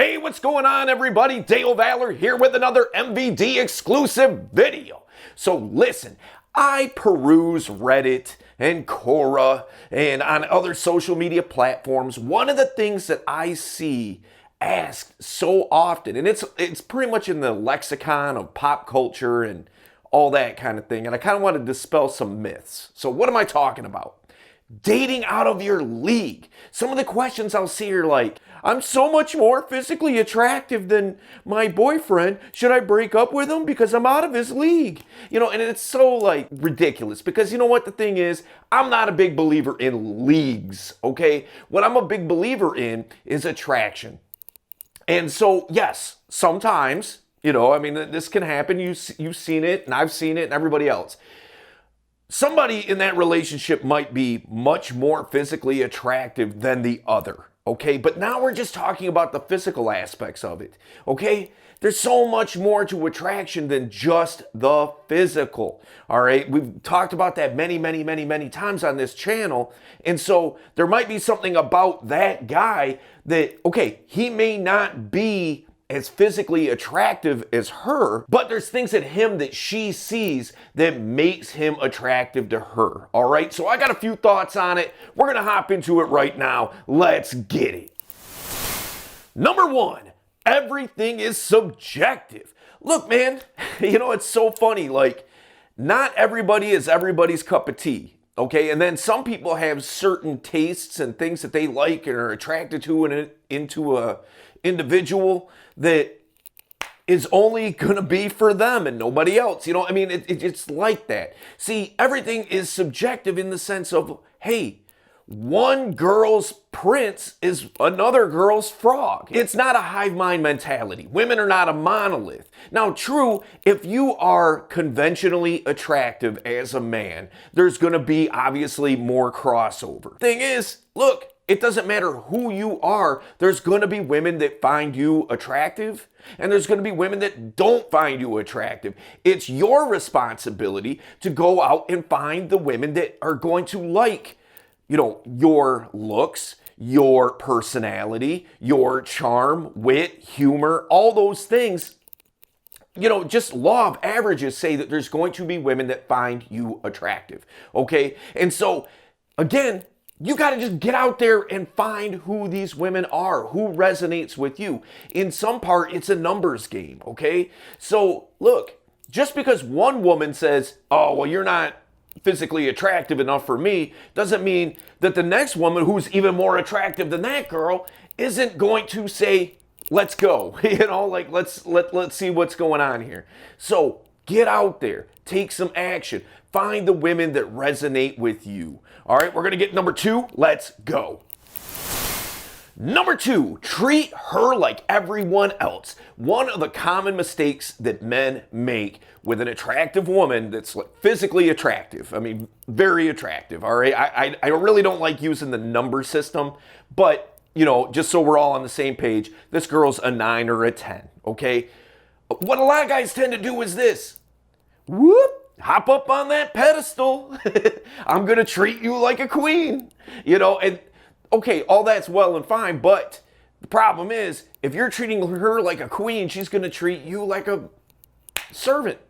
Hey, what's going on, everybody? Dale Valor here with another MVD exclusive video. So listen, I peruse Reddit and Quora and on other social media platforms. One of the things that I see asked so often, and it's pretty much in the lexicon of pop culture and all that kind of thing, and I kind of want to dispel some myths. So what am I talking about? Dating out of your league. Some of the questions I'll see are like, I'm so much more physically attractive than my boyfriend. Should I break up with him because I'm out of his league? And it's so like ridiculous because you know what the thing is? I'm not a big believer in leagues, okay? What I'm a big believer in is attraction. And so, yes, sometimes, this can happen. You've seen it and I've seen it and everybody else. Somebody in that relationship might be much more physically attractive than the other, okay? But now we're just talking about the physical aspects of it, okay? There's so much more to attraction than just the physical, all right? We've talked about that many times on this channel. And so there might be something about that guy that, okay, he may not be as physically attractive as her, but there's things in him that she sees that makes him attractive to her, all right? So I got a few thoughts on it. We're gonna hop into it right now. Let's get it. Number one, everything is subjective. Look, man, it's so funny. Like, not everybody is everybody's cup of tea, okay? And then some people have certain tastes and things that they like and are attracted to into a individual that is only gonna be for them and nobody else. It's like that. See, everything is subjective in the sense of, hey, one girl's prince is another girl's frog. It's not a hive mind mentality. Women are not a monolith. Now, true, if you are conventionally attractive as a man, there's gonna be obviously more crossover. Thing is, look, it doesn't matter who you are, there's gonna be women that find you attractive, and there's gonna be women that don't find you attractive. It's your responsibility to go out and find the women that are going to like, your looks, your personality, your charm, wit, humor, all those things. Just law of averages say that there's going to be women that find you attractive, okay? And so, again, you got to just get out there and find who these women are, who resonates with you. In some part, it's a numbers game, okay? So, look, just because one woman says, oh, well, you're not physically attractive enough for me, doesn't mean that the next woman who's even more attractive than that girl isn't going to say, let's go. Let's see what's going on here. So, get out there, take some action, find the women that resonate with you. All right, we're gonna get number two. Let's go. Number two, treat her like everyone else. One of the common mistakes that men make with an attractive woman that's like physically attractive, very attractive, all right? I really don't like using the number system, but, just so we're all on the same page, this girl's a 9 or a 10, okay? What a lot of guys tend to do is this. Whoop. Hop up on that pedestal. I'm gonna treat you like a queen. And okay, all that's well and fine, but the problem is, if you're treating her like a queen, she's gonna treat you like a servant,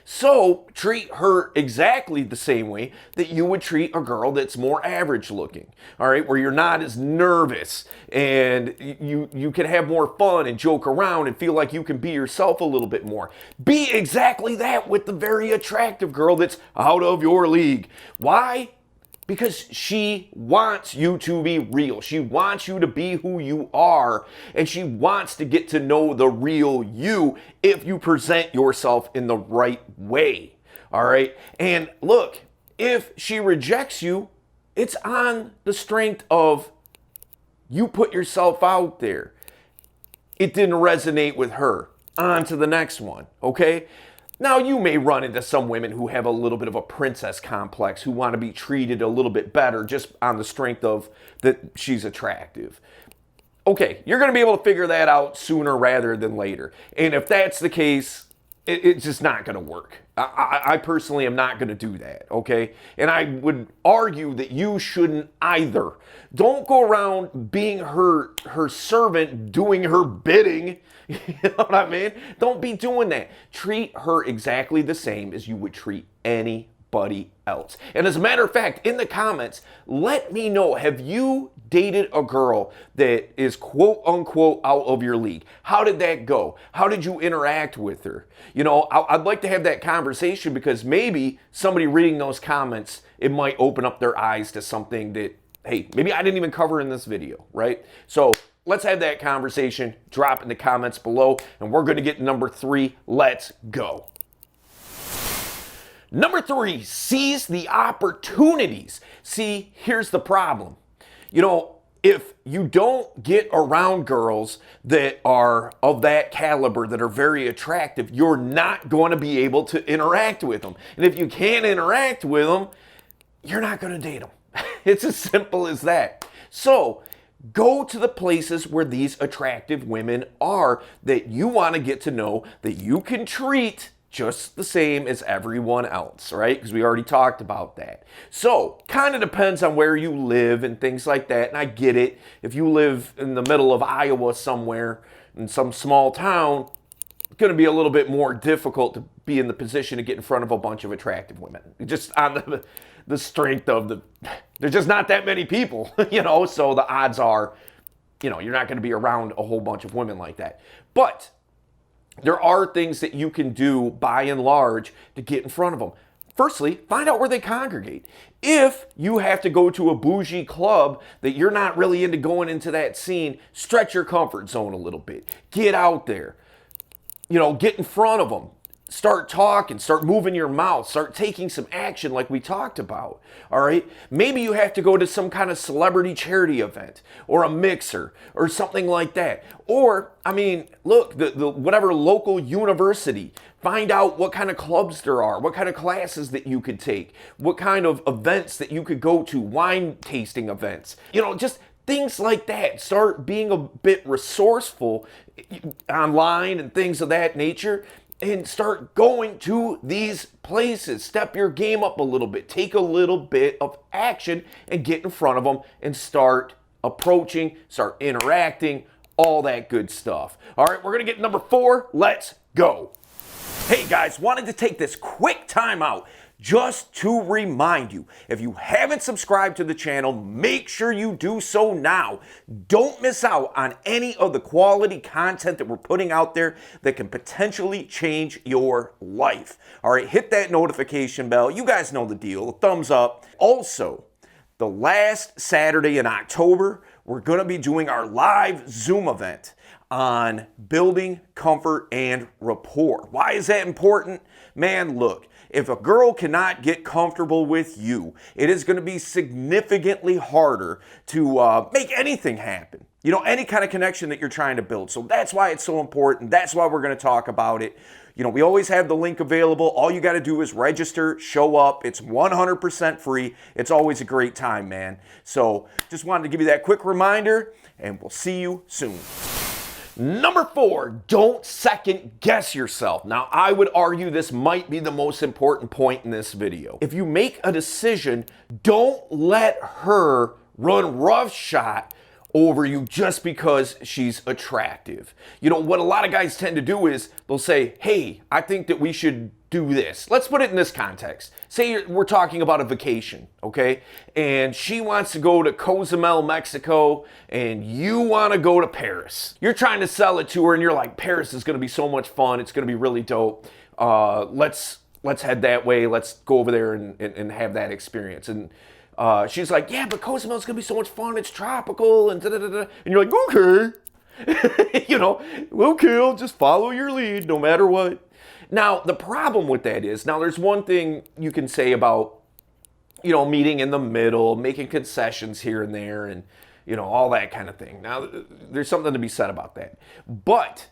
So treat her exactly the same way that you would treat a girl that's more average looking, all right? Where you're not as nervous and you can have more fun and joke around and feel like you can be yourself a little bit more. Be exactly that with the very attractive girl that's out of your league. Why? Because she wants you to be real. She wants you to be who you are, and she wants to get to know the real you if you present yourself in the right way, all right? And look, if she rejects you, it's on the strength of you put yourself out there. It didn't resonate with her. On to the next one, okay? Now, you may run into some women who have a little bit of a princess complex, who want to be treated a little bit better just on the strength of that she's attractive. Okay, you're going to be able to figure that out sooner rather than later. And if that's the case, It's just not going to work. I personally am not going to do that, okay? And I would argue that you shouldn't either. Don't go around being her servant, doing her bidding. You know what I mean? Don't be doing that. Treat her exactly the same as you would treat anybody else. And as a matter of fact, in the comments, let me know, have you dated a girl that is quote unquote out of your league? How did that go? How did you interact with her? You know, I'd like to have that conversation, because maybe somebody reading those comments, it might open up their eyes to something that, hey, maybe I didn't even cover in this video, right? So let's have that conversation. Drop in the comments below, and we're going to get number 3. Let's go. Number 3, seize the opportunities. See, here's the problem. You know, if you don't get around girls that are of that caliber, that are very attractive, you're not going to be able to interact with them. And if you can't interact with them, you're not going to date them. It's as simple as that. So go to the places where these attractive women are that you want to get to know, that you can treat just the same as everyone else, right? Because we already talked about that. So, kind of depends on where you live and things like that. And I get it. If you live in the middle of Iowa somewhere, in some small town, it's going to be a little bit more difficult to be in the position to get in front of a bunch of attractive women. Just on the strength of there's just not that many people, you know, so the odds are, you know, you're not going to be around a whole bunch of women like that. But there are things that you can do by and large to get in front of them. Firstly, find out where they congregate. If you have to go to a bougie club that you're not really into going into that scene, stretch your comfort zone a little bit. Get out there. You know, get in front of them. Start talking, start moving your mouth, start taking some action like we talked about, all right? Maybe you have to go to some kind of celebrity charity event or a mixer or something like that. Or, I mean, look, the whatever local university, find out what kind of clubs there are, what kind of classes that you could take, what kind of events that you could go to, wine tasting events, you know, just things like that. Start being a bit resourceful online and things of that nature. And start going to these places. Step your game up a little bit. Take a little bit of action and get in front of them and start approaching, start interacting, all that good stuff. All right, we're going to get number 4. Let's go. Hey guys, wanted to take this quick time out just to remind you, if you haven't subscribed to the channel, make sure you do so now. Don't miss out on any of the quality content that we're putting out there that can potentially change your life. All right, hit that notification bell. You guys know the deal, a thumbs up. Also, the last Saturday in October, we're going to be doing our live Zoom event on building comfort and rapport. Why is that important? Man, look, if a girl cannot get comfortable with you, it is going to be significantly harder to make anything happen. You know, any kind of connection that you're trying to build. So that's why it's so important. That's why we're going to talk about it. You know, we always have the link available. All you got to do is register, show up. It's 100% free. It's always a great time, man. So just wanted to give you that quick reminder, and we'll see you soon. Number 4, don't second guess yourself. Now, I would argue this might be the most important point in this video. If you make a decision, don't let her run roughshod over you just because she's attractive. You know, what a lot of guys tend to do is they'll say, hey, I think that we should do this. Let's put it in this context. Say we're talking about a vacation, okay? And she wants to go to Cozumel, Mexico, and you want to go to Paris. You're trying to sell it to her, and you're like, Paris is going to be so much fun. It's going to be really dope. Let's head that way. Let's go over there and have that experience. And she's like, yeah, but Cozumel's going to be so much fun. It's tropical and da-da-da-da. And you're like, okay. You know, okay, I'll just follow your lead no matter what. Now, the problem with that is, now there's one thing you can say about, you know, meeting in the middle, making concessions here and there, and, you know, all that kind of thing. Now, there's something to be said about that. But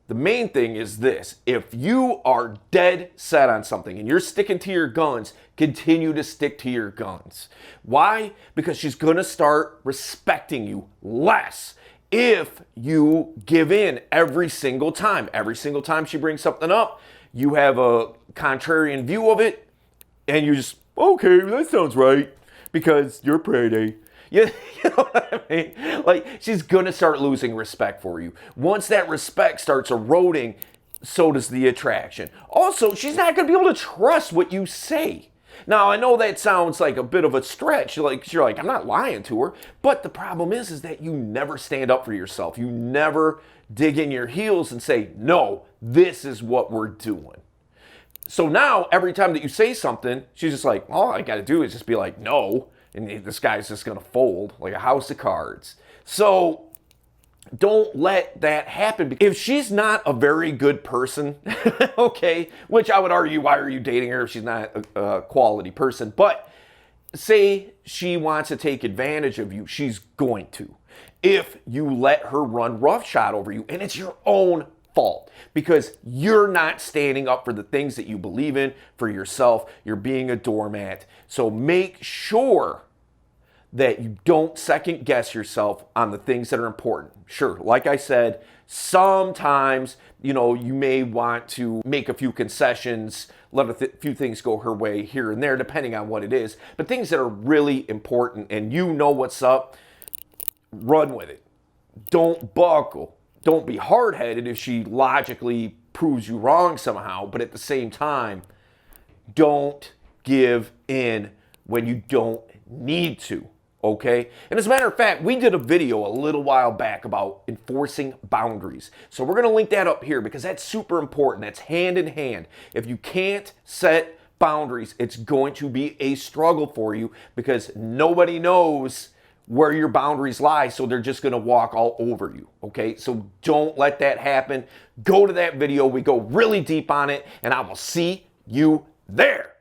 the main thing is this: if you are dead set on something and you're sticking to your guns, continue to stick to your guns. Why? Because she's going to start respecting you less if you give in every single time she brings something up, you have a contrarian view of it, and you just, okay, that sounds right, because you're pretty. You know what I mean? Like, she's gonna start losing respect for you. Once that respect starts eroding, so does the attraction. Also, she's not gonna be able to trust what you say. Now, I know that sounds like a bit of a stretch. You're like, I'm not lying to her. But the problem is that you never stand up for yourself. You never dig in your heels and say, no, this is what we're doing. So now, every time that you say something, she's just like, all I got to do is just be like, no. And this guy's just going to fold like a house of cards. So don't let that happen. If she's not a very good person, okay, which I would argue, why are you dating her if she's not a quality person? But say she wants to take advantage of you, she's going to. If you let her run roughshod over you, and it's your own fault because you're not standing up for the things that you believe in for yourself. You're being a doormat. So make sure that you don't second guess yourself on the things that are important. Sure, like I said, sometimes, you may want to make a few concessions, let a few things go her way here and there, depending on what it is. But things that are really important and you know what's up, run with it. Don't buckle. Don't be hard-headed if she logically proves you wrong somehow, but at the same time, don't give in when you don't need to. Okay? And as a matter of fact, we did a video a little while back about enforcing boundaries. So we're going to link that up here because that's super important. That's hand in hand. If you can't set boundaries, it's going to be a struggle for you because nobody knows where your boundaries lie, so they're just going to walk all over you. Okay? So don't let that happen. Go to that video. We go really deep on it, and I will see you there.